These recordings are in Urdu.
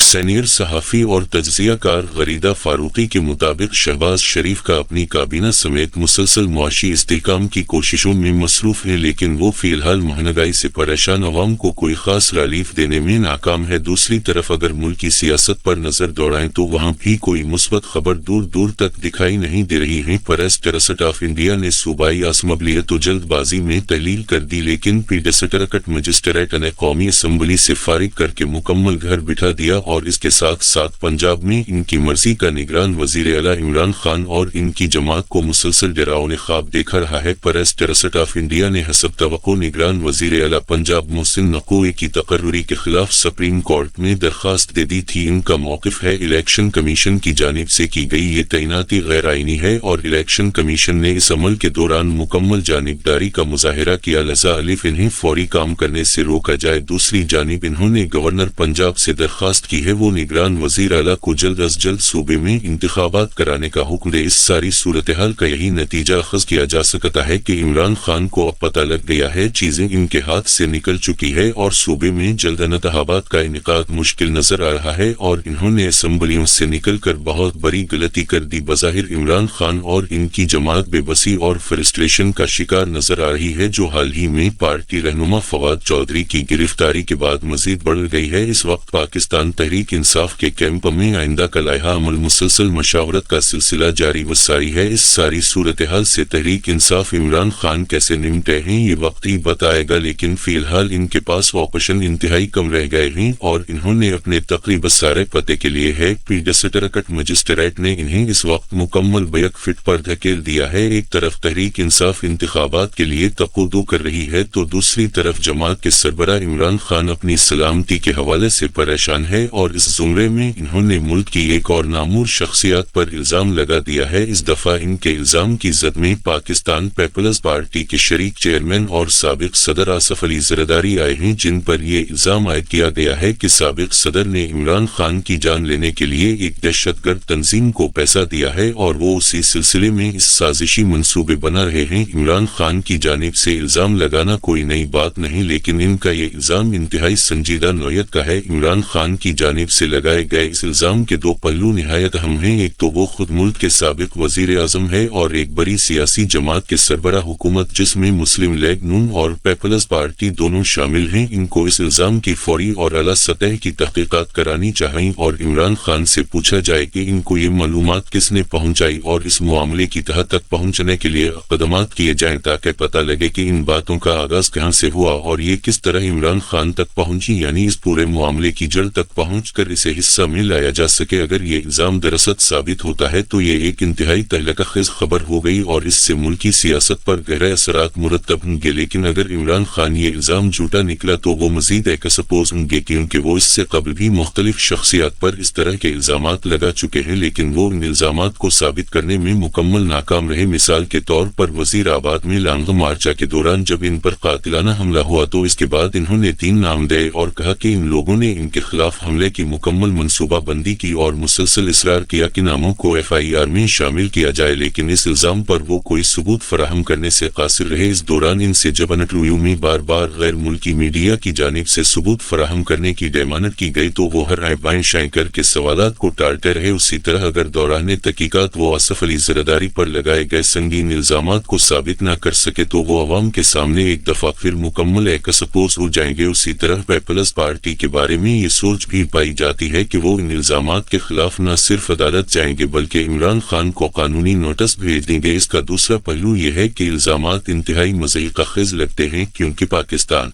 سینئر صحافی اور تجزیہ کار غریدہ فاروقی کے مطابق شہباز شریف کا اپنی کابینہ سمیت مسلسل معاشی استحکام کی کوششوں میں مصروف ہے، لیکن وہ فی الحال مہنگائی سے پریشان عوام کو کوئی خاص ریلیف دینے میں ناکام ہے۔ دوسری طرف اگر ملکی سیاست پر نظر دوڑائیں تو وہاں بھی کوئی مثبت خبر دور دور تک دکھائی نہیں دے رہی ہے۔ پریس ٹرسٹ آف انڈیا نے صوبائی اسمبلیت و جلد بازی میں تحلیل کر دی، لیکن ڈسٹرکٹ مجسٹریٹ نے قومی اسمبلی سے فارغ کر کے مکمل گھر بٹھا دیا، اور اس کے ساتھ ساتھ پنجاب میں ان کی مرضی کا نگران وزیر اعلیٰ عمران خان اور ان کی جماعت کو مسلسل ڈراؤنے خواب دیکھا رہا ہے۔ پریس ٹرسٹ آف انڈیا نے حسب توقع نگران وزیر اعلیٰ پنجاب محسن نقوی کی تقرری کے خلاف سپریم کورٹ میں درخواست دے دی تھی۔ ان کا موقف ہے الیکشن کمیشن کی جانب سے کی گئی یہ تعیناتی غیر آئینی ہے اور الیکشن کمیشن نے اس عمل کے دوران مکمل جانبداری کا مظاہرہ کیا، لہذا انہیں فوری کام کرنے سے روکا جائے۔ دوسری جانب انہوں نے گورنر پنجاب سے درخواست کی ہے وہ نگران وزیر اعلیٰ کو جلد از جلد صوبے میں انتخابات کرانے کا حکم دے۔ اس ساری صورتحال کا یہی نتیجہ اخذ کیا جا سکتا ہے کہ عمران خان کو اب پتہ لگ گیا ہے چیزیں ان کے ہاتھ سے نکل چکی ہے اور صوبے میں جلد انتخابات کا انعقاد مشکل نظر آ رہا ہے، اور انہوں نے اسمبلیوں سے نکل کر بہت بڑی غلطی کر دی۔ بظاہر عمران خان اور ان کی جماعت بے بسی اور فرسٹریشن کا شکار نظر آ رہی ہے، جو حال ہی میں پارٹی رہنما فواد چودھری کی گرفتاری کے بعد مزید بڑھ گئی ہے۔ اس وقت پاکستان تحریک انصاف کے کیمپ میں آئندہ کا لائحہ عمل مسلسل مشاورت کا سلسلہ جاری و ساری ہے۔ اس ساری صورتحال سے تحریک انصاف عمران خان کیسے نمٹے ہیں یہ وقت ہی بتائے گا، لیکن فی الحال ان کے پاس آپشن انتہائی کم رہ گئے ہیں اور انہوں نے اپنے تقریبا سارے پتے کے لیے ہے۔ ڈسٹرکٹ مجسٹریٹ نے انہیں اس وقت مکمل بیک فٹ پر دھکیل دیا ہے۔ ایک طرف تحریک انصاف انتخابات کے لیے تقاضا کر رہی ہے تو دوسری طرف جماعت کے سربراہ عمران خان اپنی سلامتی کے حوالے سے پریشان ہے، اور اس زمرے میں انہوں نے ملک کی ایک اور نامور شخصیت پر الزام لگا دیا ہے۔ اس دفعہ ان کے الزام کی زد میں پاکستان پیپلز پارٹی کے شریک چیئرمین اور سابق صدر آصف علی زرداری آئے ہیں، جن پر یہ الزام عائد کیا گیا ہے کہ سابق صدر نے عمران خان کی جان لینے کے لیے ایک دہشت گرد تنظیم کو پیسہ دیا ہے اور وہ اسی سلسلے میں اس سازشی منصوبے بنا رہے ہیں۔ عمران خان کی جانب سے الزام لگانا کوئی نئی بات نہیں، لیکن ان کا یہ الزام انتہائی سنجیدہ نوعیت کا ہے۔ عمران خان کی جانب سے لگائے گئے اس الزام کے دو پہلو نہایت اہم ہیں، ایک تو وہ خود ملک کے سابق وزیر اعظم ہے اور ایک بڑی سیاسی جماعت کے سربراہ حکومت جس میں مسلم لیگ نون اور پیپلز پارٹی دونوں شامل ہیں۔ ان کو اس الزام کی فوری اور اعلیٰ سطح کی تحقیقات کرانی چاہیے اور عمران خان سے پوچھا جائے کہ ان کو یہ معلومات کس نے پہنچائی اور اس معاملے کی تہہ تک پہنچنے کے لیے اقدامات کیے جائیں تاکہ پتہ لگے کہ ان باتوں کا آغاز کہاں سے ہوا اور یہ کس طرح عمران خان تک پہنچی، یعنی اس پورے معاملے کی جڑ تک پہنچ کر اسے حصہ میں لایا جا سکے۔ اگر یہ الزام درست ثابت ہوتا ہے تو یہ ایک انتہائی تہلکہ خیز خبر ہو گئی اور اس سے ملکی سیاست پر گہرے اثرات مرتب ہوں گے، لیکن اگر عمران خان یہ الزام جھوٹا نکلا تو وہ مزید ایکسپوز ہوں گے، کیونکہ وہ اس سے قبل بھی مختلف شخصیات پر اس طرح کے الزامات لگا چکے ہیں، لیکن وہ ان الزامات کو ثابت کرنے میں مکمل ناکام رہے۔ مثال کے طور پر وزیر آباد میں لانگ مارچہ کے دوران جب ان پر قاتلانہ حملہ ہوا تو اس کے بعد انہوں نے 3 نام دے اور کہا کہ ان لوگوں نے ان کے خلاف حملے کی مکمل منصوبہ بندی کی اور مسلسل اصرار کیا کہ ناموں کو FIR میں شامل کیا جائے، لیکن اس الزام پر وہ کوئی ثبوت فراہم کرنے سے قاصر رہے۔ اس دوران ان سے جب انٹرویو میں بار بار غیر ملکی میڈیا کی جانب سے ثبوت فراہم کرنے کی ڈیمانڈ کی گئی تو وہ ہر بائیں شائیں کر کے سوالات کو ٹالتے رہے۔ اسی طرح اگر دوران تحقیقات وہ آصف علی زرداری پر لگائے گئے سنگین الزامات کو ثابت نہ کر سکے تو وہ عوام کے سامنے ایک دفعہ پھر مکمل ایکسپوز ہو جائیں گے۔ اسی طرح پیپلز پارٹی کے بارے میں یہ سوچ بھی پائی جاتی ہے کہ وہ ان الزامات کے خلاف نہ صرف عدالت جائیں گے بلکہ عمران خان کو قانونی نوٹس بھیج دیں گے۔ اس کا دوسرا پہلو یہ ہے کہ الزامات انتہائی مضحکہ خیز لگتے ہیں، کیونکہ پاکستان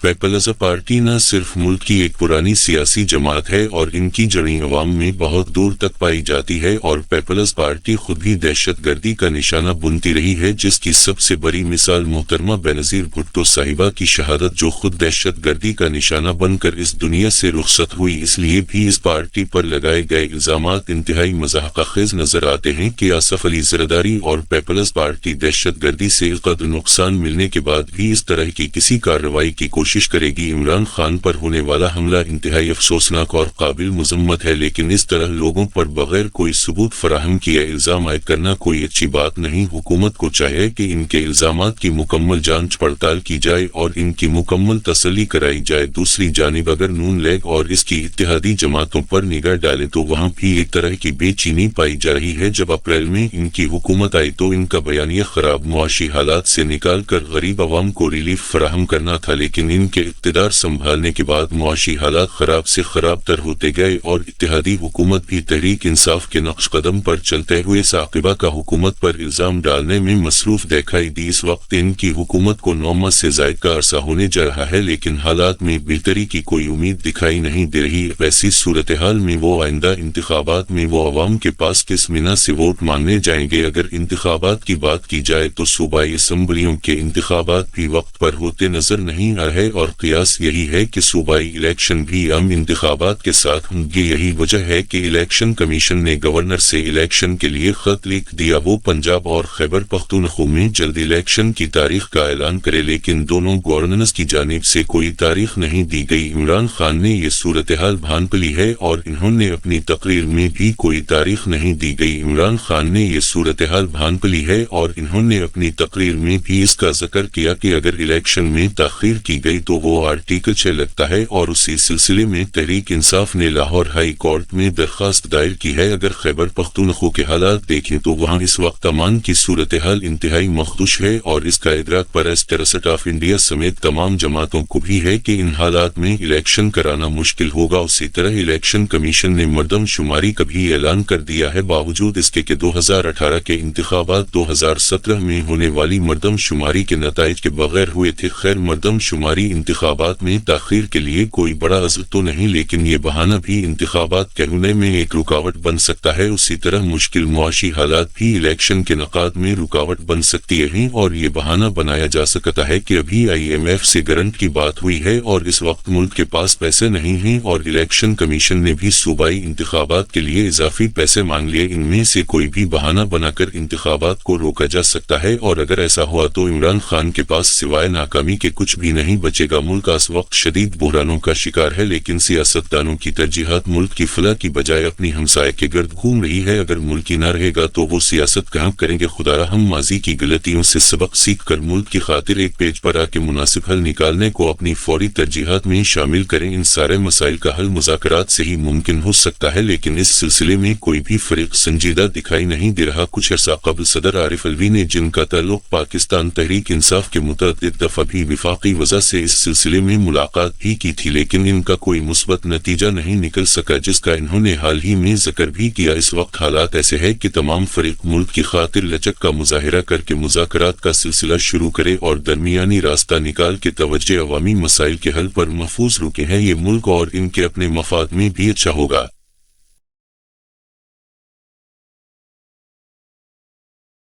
پیپلز پارٹی نہ صرف ملک کی ایک پرانی سیاسی جماعت ہے اور ان کی جڑیں عوام میں بہت دور تک پائی جاتی ہے، اور پیپلز پارٹی خود بھی دہشت گردی کا نشانہ بنتی رہی ہے، جس کی سب سے بڑی مثال محترمہ بینظیر بھٹو صاحبہ کی شہادت، جو خود دہشت گردی کا نشانہ بن کر اس دنیا سے رخصت ہوئی۔ اس لیے بھی اس پارٹی پر لگائے گئے الزامات انتہائی مضحکہ خیز نظر آتے ہیں کہ آصف علی زرداری اور پیپلز پارٹی دہشت گردی سے قد نقصان ملنے کے بعد بھی اس طرح کی کسی کارروائی کی کوشش کوشش کرے گی۔ عمران خان پر ہونے والا حملہ انتہائی افسوسناک اور قابل مذمت ہے، لیکن اس طرح لوگوں پر بغیر کوئی ثبوت فراہم کیے الزام عائد کرنا کوئی اچھی بات نہیں۔ حکومت کو چاہیے کہ ان کے الزامات کی مکمل جانچ پڑتال کی جائے اور ان کی مکمل تسلی کرائی جائے۔ دوسری جانب اگر نون لیگ اور اس کی اتحادی جماعتوں پر نگاہ ڈالیں تو وہاں بھی ایک طرح کی بے چینی پائی جا رہی ہے۔ جب اپریل میں ان کی حکومت آئی تو ان کا بیانیہ خراب معاشی حالات سے نکال کر غریب عوام کو ریلیف فراہم کرنا تھا، لیکن ان کے اقتدار سنبھالنے کے بعد معاشی حالات خراب سے خراب تر ہوتے گئے اور اتحادی حکومت بھی تحریک انصاف کے نقش قدم پر چلتے ہوئے ثاقبہ کا حکومت پر الزام ڈالنے میں مصروف دکھائی دی۔ اس وقت ان کی حکومت کو 9 ماہ سے زائد کا عرصہ ہونے جا رہا ہے، لیکن حالات میں بہتری کی کوئی امید دکھائی نہیں دے رہی۔ ایسی صورتحال میں وہ آئندہ انتخابات میں وہ عوام کے پاس کس بنا سے ووٹ مانگنے جائیں گے؟ اگر انتخابات کی بات کی جائے تو صوبائی اسمبلیوں کے انتخابات بھی وقت پر ہوتے نظر نہیں آ رہے اور قیاس یہی ہے کہ صوبائی الیکشن بھی عام انتخابات کے ساتھ ہوں گے۔ یہی وجہ ہے کہ الیکشن کمیشن نے گورنر سے الیکشن کے لیے خط لکھ دیا وہ پنجاب اور خیبر پختونخوا میں جلد الیکشن کی تاریخ کا اعلان کرے، لیکن دونوں گورنرز کی جانب سے کوئی تاریخ نہیں دی گئی۔ عمران خان نے یہ صورتحال بھانپ لی ہے اور انہوں نے اپنی تقریر میں بھی کوئی تاریخ نہیں دی گئی۔ عمران خان نے یہ صورتحال بھانپ لی ہے اور انہوں نے اپنی تقریر میں بھی اس کا ذکر کیا کہ اگر الیکشن میں تاخیر کی گئی تو وہ آرٹیکل 6 لگتا ہے، اور اسی سلسلے میں تحریک انصاف نے لاہور ہائی کورٹ میں درخواست دائر کی ہے۔ اگر خیبر پختونخوا کے حالات دیکھیں تو وہاں اس وقت امن کی صورتحال انتہائی مخدوش ہے، اور اس کا ادراک پرست ٹرسٹ آف انڈیا سمیت تمام جماعتوں کو بھی ہے کہ ان حالات میں الیکشن کرانا مشکل ہوگا۔ اسی طرح الیکشن کمیشن نے مردم شماری کا بھی اعلان کر دیا ہے، باوجود اس کے کہ 2018 کے انتخابات 2017 میں ہونے والی مردم شماری کے نتائج کے بغیر ہوئے تھے۔ خیر، مردم شماری انتخابات میں تاخیر کے لیے کوئی بڑا عذر تو نہیں، لیکن یہ بہانہ بھی انتخابات کے ہونے میں ایک رکاوٹ بن سکتا ہے۔ اسی طرح مشکل معاشی حالات بھی الیکشن کے انعقاد میں رکاوٹ بن سکتی ہیں، اور یہ بہانہ بنایا جا سکتا ہے کہ ابھی IMF سے گرانٹ کی بات ہوئی ہے اور اس وقت ملک کے پاس پیسے نہیں ہیں، اور الیکشن کمیشن نے بھی صوبائی انتخابات کے لیے اضافی پیسے مانگ لیے۔ ان میں سے کوئی بھی بہانہ بنا کر انتخابات کو روکا جا سکتا ہے، اور اگر ایسا ہوا تو عمران خان کے پاس سوائے ناکامی کے کچھ بھی نہیں بچے گا۔ ملک اس وقت شدید بحرانوں کا شکار ہے، لیکن سیاستدانوں کی ترجیحات ملک کی فلاح کی بجائے اپنی ہمسائے کے گرد گھوم رہی ہے۔ اگر ملک ہی نہ رہے گا تو وہ سیاست کہاں کریں گے؟ خدا رحم ماضی کی غلطیوں سے سبق سیکھ کر ملک کی خاطر ایک پیج پر آ کے مناسب حل نکالنے کو اپنی فوری ترجیحات میں شامل کریں۔ ان سارے مسائل کا حل مذاکرات سے ہی ممکن ہو سکتا ہے، لیکن اس سلسلے میں کوئی بھی فریق سنجیدہ دکھائی نہیں دے رہا۔ کچھ عرصہ قبل صدر عارف علوی نے، جن کا تعلق پاکستان تحریک انصاف کے متعدد دفعہ بھی وفاقی وزراء سے اس سلسلے میں ملاقات بھی کی تھی، لیکن ان کا کوئی مثبت نتیجہ نہیں نکل سکا، جس کا انہوں نے حال ہی میں ذکر بھی کیا۔ اس وقت حالات ایسے ہیں کہ تمام فریق ملک کی خاطر لچک کا مظاہرہ کر کے مذاکرات کا سلسلہ شروع کرے اور درمیانی راستہ نکال کے توجہ عوامی مسائل کے حل پر محفوظ رکے ہیں۔ یہ ملک اور ان کے اپنے مفاد میں بھی اچھا ہوگا۔